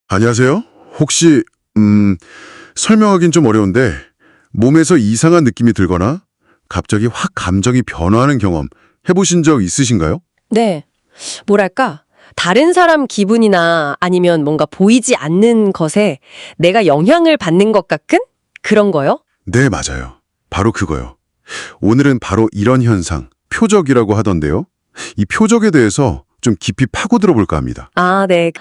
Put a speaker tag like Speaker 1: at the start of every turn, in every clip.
Speaker 1: 안녕하세요. 혹시 설명하긴 좀 어려운데 몸에서 이상한 느낌이 들거나 갑자기 확 감정이 변화하는 경험 해보신 적 있으신가요?
Speaker 2: 네. 뭐랄까, 다른 사람 기분이나 아니면 뭔가 보이지 않는 것에 내가 영향을 받는 것 같은 그런 거요?
Speaker 1: 네, 맞아요. 바로 그거요. 오늘은 바로 이런 현상, 표적이라고 하던데요. 이 표적에 대해서 좀 깊이 파고들어 볼까 합니다.
Speaker 2: 아, 네.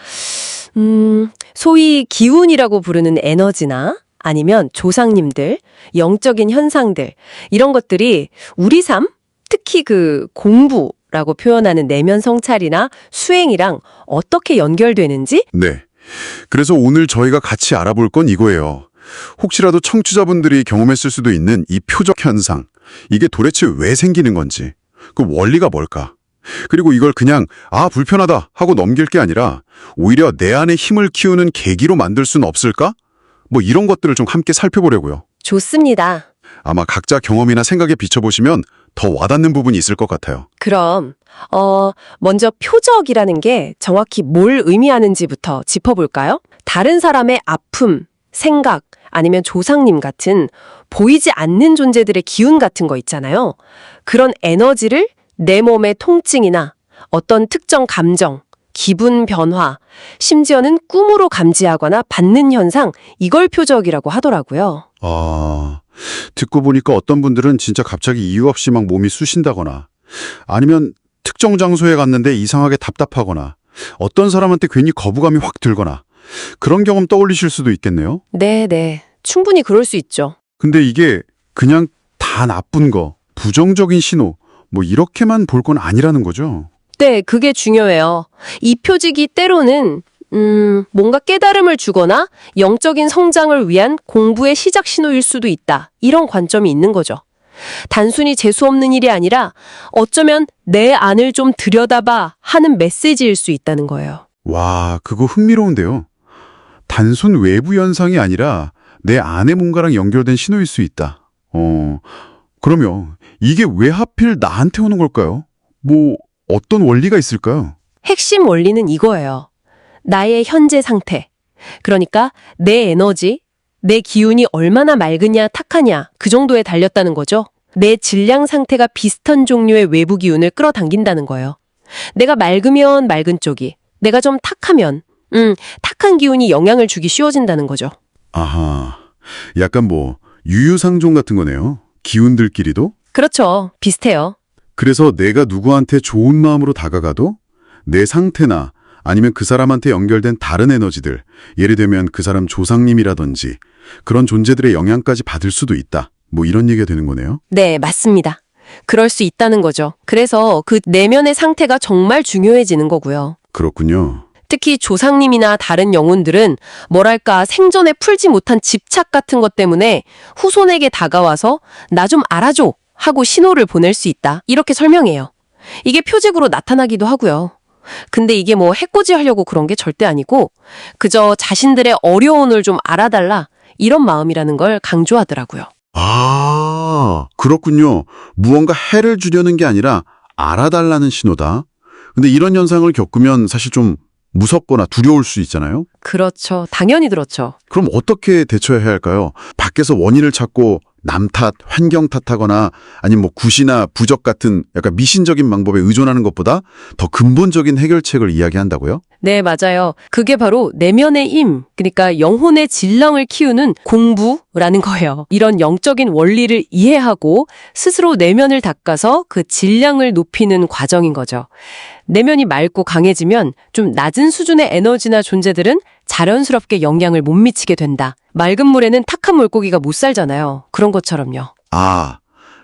Speaker 2: 소위 기운이라고 부르는 에너지나 아니면 조상님들, 영적인 현상들, 이런 것들이 우리 삶, 특히 그 공부라고 표현하는 내면 성찰이나 수행이랑 어떻게 연결되는지?
Speaker 1: 네. 그래서 오늘 저희가 같이 알아볼 건 이거예요. 혹시라도 청취자분들이 경험했을 수도 있는 이 표적 현상, 이게 도대체 왜 생기는 건지, 그 원리가 뭘까? 그리고 이걸 그냥 불편하다 하고 넘길 게 아니라 오히려 내 안에 힘을 키우는 계기로 만들 수는 없을까? 뭐 이런 것들을 좀 함께 살펴보려고요.
Speaker 2: 좋습니다.
Speaker 1: 아마 각자 경험이나 생각에 비춰보시면 더 와닿는 부분이 있을 것 같아요.
Speaker 2: 그럼 먼저 표적이라는 게 정확히 뭘 의미하는지부터 짚어볼까요? 다른 사람의 아픔, 생각, 아니면 조상님 같은 보이지 않는 존재들의 기운 같은 거 있잖아요. 그런 에너지를 내 몸의 통증이나 어떤 특정 감정, 기분 변화, 심지어는 꿈으로 감지하거나 받는 현상, 이걸 표적이라고 하더라고요.
Speaker 1: 듣고 보니까 어떤 분들은 진짜 갑자기 이유 없이 막 몸이 쑤신다거나 아니면 특정 장소에 갔는데 이상하게 답답하거나 어떤 사람한테 괜히 거부감이 확 들거나 그런 경험 떠올리실 수도 있겠네요.
Speaker 2: 네. 충분히 그럴 수 있죠.
Speaker 1: 근데 이게 그냥 다 나쁜 거, 부정적인 신호, 뭐 이렇게만 볼 건 아니라는 거죠.
Speaker 2: 네, 그게 중요해요. 이 표적이 때로는 뭔가 깨달음을 주거나 영적인 성장을 위한 공부의 시작 신호일 수도 있다. 이런 관점이 있는 거죠. 단순히 재수없는 일이 아니라 어쩌면 내 안을 좀 들여다봐 하는 메시지일 수 있다는 거예요.
Speaker 1: 와, 그거 흥미로운데요. 단순 외부 현상이 아니라 내 안에 뭔가랑 연결된 신호일 수 있다. 그러면 이게 왜 하필 나한테 오는 걸까요? 뭐 어떤 원리가 있을까요?
Speaker 2: 핵심 원리는 이거예요. 나의 현재 상태. 그러니까 내 에너지, 내 기운이 얼마나 맑으냐 탁하냐 그 정도에 달렸다는 거죠. 내 질량 상태가 비슷한 종류의 외부 기운을 끌어당긴다는 거예요. 내가 맑으면 맑은 쪽이, 내가 좀 탁하면 탁한 기운이 영향을 주기 쉬워진다는 거죠.
Speaker 1: 아하, 약간 뭐 유유상종 같은 거네요. 기운들끼리도?
Speaker 2: 그렇죠. 비슷해요.
Speaker 1: 그래서 내가 누구한테 좋은 마음으로 다가가도 내 상태나 아니면 그 사람한테 연결된 다른 에너지들, 예를 들면 그 사람 조상님이라든지 그런 존재들의 영향까지 받을 수도 있다. 뭐 이런 얘기가 되는 거네요.
Speaker 2: 네, 맞습니다. 그럴 수 있다는 거죠. 그래서 그 내면의 상태가 정말 중요해지는 거고요.
Speaker 1: 그렇군요.
Speaker 2: 특히 조상님이나 다른 영혼들은 뭐랄까 생전에 풀지 못한 집착 같은 것 때문에 후손에게 다가와서 나 좀 알아줘 하고 신호를 보낼 수 있다. 이렇게 설명해요. 이게 표적으로 나타나기도 하고요. 근데 이게 뭐 해코지 하려고 그런 게 절대 아니고 그저 자신들의 어려움을 좀 알아달라 이런 마음이라는 걸 강조하더라고요.
Speaker 1: 그렇군요. 무언가 해를 주려는 게 아니라 알아달라는 신호다. 근데 이런 현상을 겪으면 사실 좀 무섭거나 두려울 수 있잖아요.
Speaker 2: 그렇죠. 당연히 그렇죠.
Speaker 1: 그럼 어떻게 대처해야 할까요? 밖에서 원인을 찾고 남 탓, 환경 탓하거나 아니면 뭐 굿이나 부적 같은 약간 미신적인 방법에 의존하는 것보다 더 근본적인 해결책을 이야기한다고요?
Speaker 2: 네, 맞아요. 그게 바로 내면의 힘, 그러니까 영혼의 질량을 키우는 공부라는 거예요. 이런 영적인 원리를 이해하고 스스로 내면을 닦아서 그 질량을 높이는 과정인 거죠. 내면이 맑고 강해지면 좀 낮은 수준의 에너지나 존재들은 자연스럽게 영향을 못 미치게 된다. 맑은 물에는 탁한 물고기가 못 살잖아요. 그런 것처럼요.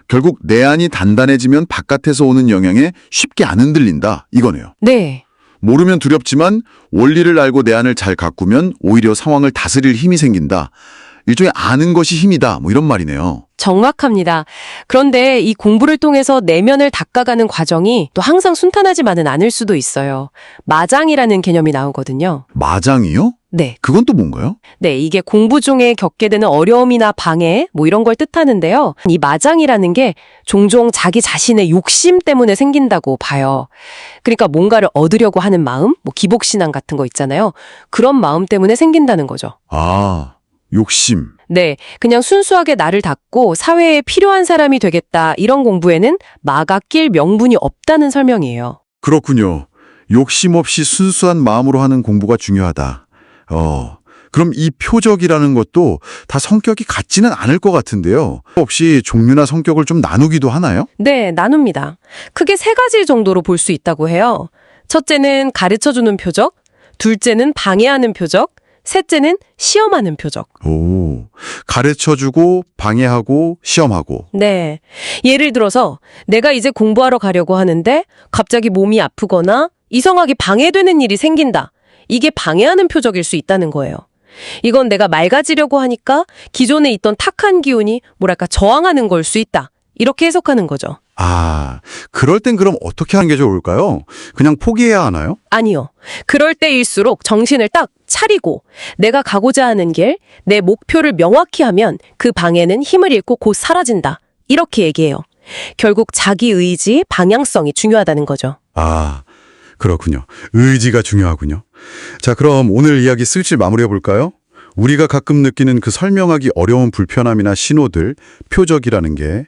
Speaker 1: 결국 내 안이 단단해지면 바깥에서 오는 영향에 쉽게 안 흔들린다. 이거네요.
Speaker 2: 네.
Speaker 1: 모르면 두렵지만 원리를 알고 내 안을 잘 가꾸면 오히려 상황을 다스릴 힘이 생긴다. 일종의 아는 것이 힘이다. 뭐 이런 말이네요.
Speaker 2: 정확합니다. 그런데 이 공부를 통해서 내면을 닦아가는 과정이 또 항상 순탄하지만은 않을 수도 있어요. 마장이라는 개념이 나오거든요.
Speaker 1: 마장이요?
Speaker 2: 네.
Speaker 1: 그건 또 뭔가요?
Speaker 2: 네, 이게 공부 중에 겪게 되는 어려움이나 방해, 이런 걸 뜻하는데요. 이 마장이라는 게 종종 자기 자신의 욕심 때문에 생긴다고 봐요. 그러니까 뭔가를 얻으려고 하는 마음, 기복신앙 같은 거 있잖아요. 그런 마음 때문에 생긴다는 거죠.
Speaker 1: 아, 욕심.
Speaker 2: 네, 그냥 순수하게 나를 닦고 사회에 필요한 사람이 되겠다, 이런 공부에는 마가 낄 명분이 없다는 설명이에요.
Speaker 1: 그렇군요. 욕심 없이 순수한 마음으로 하는 공부가 중요하다. 그럼 이 표적이라는 것도 다 성격이 같지는 않을 것 같은데요. 혹시 종류나 성격을 좀 나누기도 하나요?
Speaker 2: 네, 나눕니다. 크게 3가지 정도로 볼 수 있다고 해요. 첫째는 가르쳐주는 표적, 둘째는 방해하는 표적, 셋째는 시험하는 표적.
Speaker 1: 오, 가르쳐주고, 방해하고, 시험하고.
Speaker 2: 네. 예를 들어서 내가 이제 공부하러 가려고 하는데 갑자기 몸이 아프거나 이상하게 방해되는 일이 생긴다. 이게 방해하는 표적일 수 있다는 거예요. 이건 내가 맑아지려고 하니까 기존에 있던 탁한 기운이 저항하는 걸 수 있다. 이렇게 해석하는 거죠.
Speaker 1: 아, 그럴 땐 그럼 어떻게 하는 게 좋을까요? 그냥 포기해야 하나요?
Speaker 2: 아니요. 그럴 때일수록 정신을 딱 차리고 내가 가고자 하는 길, 내 목표를 명확히 하면 그 방해는 힘을 잃고 곧 사라진다. 이렇게 얘기해요. 결국 자기 의지, 방향성이 중요하다는 거죠.
Speaker 1: 아, 그렇군요. 의지가 중요하군요. 자, 그럼 오늘 이야기 슬슬 마무리해 볼까요? 우리가 가끔 느끼는 그 설명하기 어려운 불편함이나 신호들, 표적이라는 게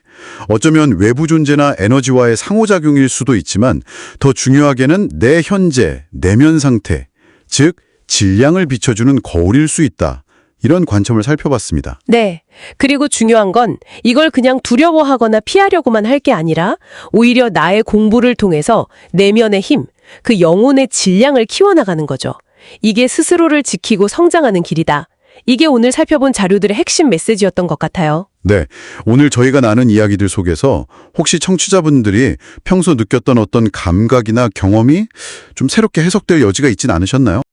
Speaker 1: 어쩌면 외부 존재나 에너지와의 상호작용일 수도 있지만 더 중요하게는 내 현재, 내면 상태, 즉 질량을 비춰주는 거울일 수 있다. 이런 관점을 살펴봤습니다.
Speaker 2: 네. 그리고 중요한 건 이걸 그냥 두려워하거나 피하려고만 할 게 아니라 오히려 나의 공부를 통해서 내면의 힘, 그 영혼의 질량을 키워나가는 거죠. 이게 스스로를 지키고 성장하는 길이다. 이게 오늘 살펴본 자료들의 핵심 메시지였던 것 같아요.
Speaker 1: 네, 오늘 저희가 나눈 이야기들 속에서 혹시 청취자분들이 평소 느꼈던 어떤 감각이나 경험이 좀 새롭게 해석될 여지가 있진 않으셨나요?